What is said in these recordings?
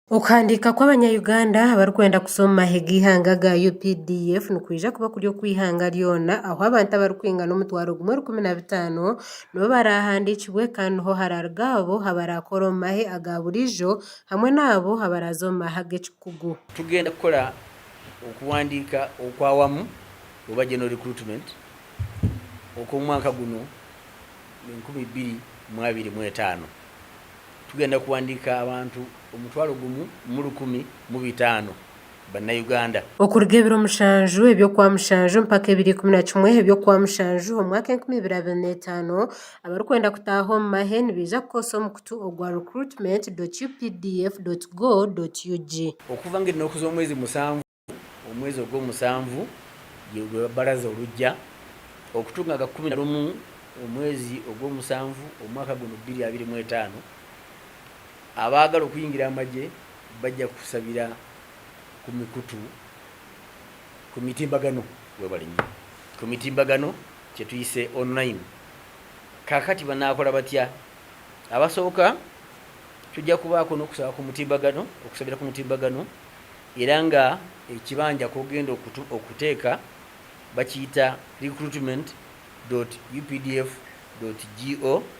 Okuhandika kw'Abanyayuganda abarikwenda kusoma mahega ihanga ga UPDF nikwija kuba kuri okwihanga lyona aho abantu abarikwingana 115,000 nibo barahandikibwe kandi niho hararuga abo abarakora omu mahe aga burijo hamwe n'abo abaraza omu mahe ag'ekikugu. Tugenda kukola okuwandiika okwawamu oba general recruitment okw'omwaka guno 2025. Tugenda kuwandiika abantu 1,115 bannayuganda okuruga ebiro 7 eby'okwa 7 mpaka 2011 eby'okwa 7 omwaka 2025 abarikwenda kutaaha omu mahe nibaija kukozesa omukutu ogwa recruitment.updf.go.ug. okuva ng'ennaku z'omwezi 7 omwezi ogw'omusanvu gwe baraza olujja okutunga ga 11 omwezi ogw'omusanvu omwaka guno 2025 abaagala okuyingira amagye bajja kusabira ku mikutu ku mitimbagano webalinyi ku mitimbagano kye tuyise online. Kakati banaakola batya? Abasooka tujja kubaako n'okusaba ku mutimbagano okusabira ku mutimbagano era nga ekibanja k'ogenda okuteeka bakiyita recruitment.updf.go.ug.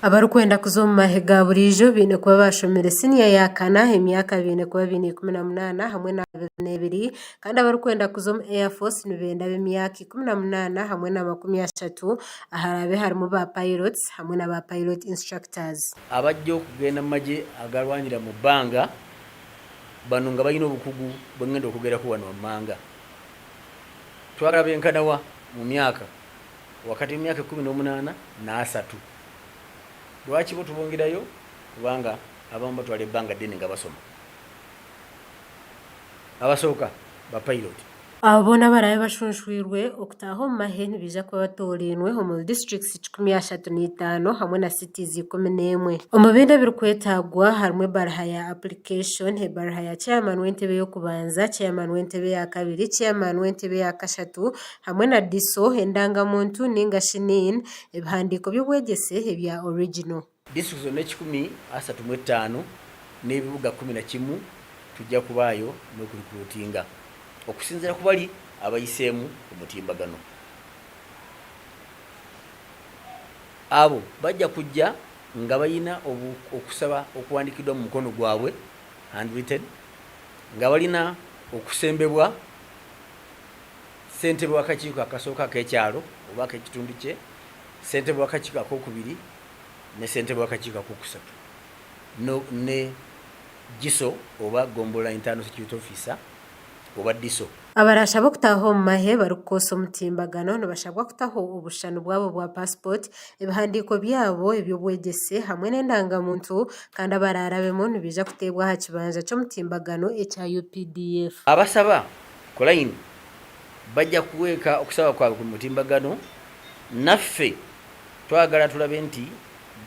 Abarikwenda kuza omu mahe ga burijo biine kuba bashomere siniya ya kana emyaka biine kuba biine 18 hamwe na 22 kandi abarikwenda kuza omu Air Force nibenda b'emyaka 18 hamwe na 30 aharabe harimu ba pilots hamwe na ba pilot instructors. Abajja okugenda mu magye agalwanira mu bbanga bano nga balina obukugu bwengenda okugerako wano wammanga. Twagala benkanawa mu myaka wakati emyaka 18 na 3. Lwaki bo tubongerayo? Kubanga abamu batwala ebbanga ddene nga basoma. Abasooka ba pilot abo boona barabe bashunshwirwe okutaaha omu mahe nibaija kuba batoorinwe omu districts 35 hamwe na cities 11. Omu bindi ebirikwetagwa harimu ebaraha ya application, ebaraha ya chairman w'entebe y'okubanza, chairman w'entebe ya kabiri, chairman w'entebe ya kashatu hamwe na diso endangamuntu ningashi NIN ebihandiiko by'obwegyese ebya original. District zonna 135 n'ebibuga 11 tujja kubaayo n'okurikruutinga okusinziira ku bali abayiseemu omutimbagano. Abo bajja kujja nga balina okusaba okuwandikiddwa mu mukono gwabwe handwritten, nga balina okusembebwa ssentebe w'akakiiko akasooka ak'ekyalo oba ak'ekitundu kye, ssentebe w'akakiiko akokubiri ne ssentebe w'akakiiko akokusatu ne GISO oba Gombola Internal Security Officer oba DISO. Abarashaba okutaaha omu mahe barikukozesa omutimbagano nibashabwa kutaho obushano bwabo bwa passport, ebihandiiko byabo eby'obwegyese hamwe n'endangamuntu kandi abararabemu nibaija kuteebwa aha kibanja ky'omutimbagano ekya UPDF. Abasaba kolayini bajja kuweeka okusaba kwabwe ku mutimbagano. Naffe twagala tulabe nti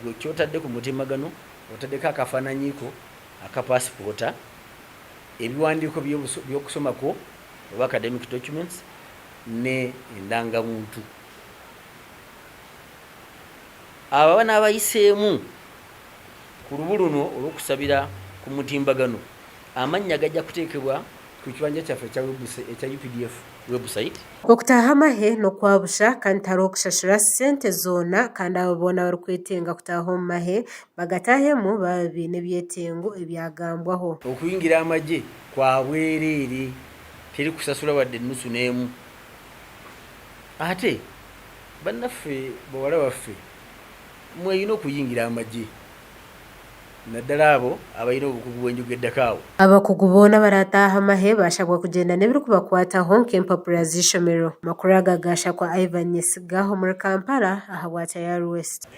gwe kyotadde ku mutimbagano otaddeko akafaananyiiko aka passipoota, ebiwandiiko by'okusomako oba academic documents ne endangamuntu. Abo n'abayiseemu ku lubu luno olw'okusabira ku mutimbagano amannya gajja kuteekebwa ku kibanja kyaffe ekya UPDF website. Okutaaha amahe n'okwabusha kandi tihariho kushashura ssente zoona kandi abo boona barikwetenga kutaaha omu mahe bagataahemu baba baine ebyetengo ebyagambwaho. Okuyingira amagye kwa bwereere teri kusasula wadde ennusu n'emu. Ate bannaffe bawala baffe mweyina okuyingira amagye naddala abo abalina obukugu bwenjogeddeko awo. Abakugu boona barataaha amahe bashabwa kugenda n'ebirikubakwataho nk'empapura z'ishomero. Makuru aga gaashakwa Ivan Nyesiga muri Kampala aha Bwatayari West.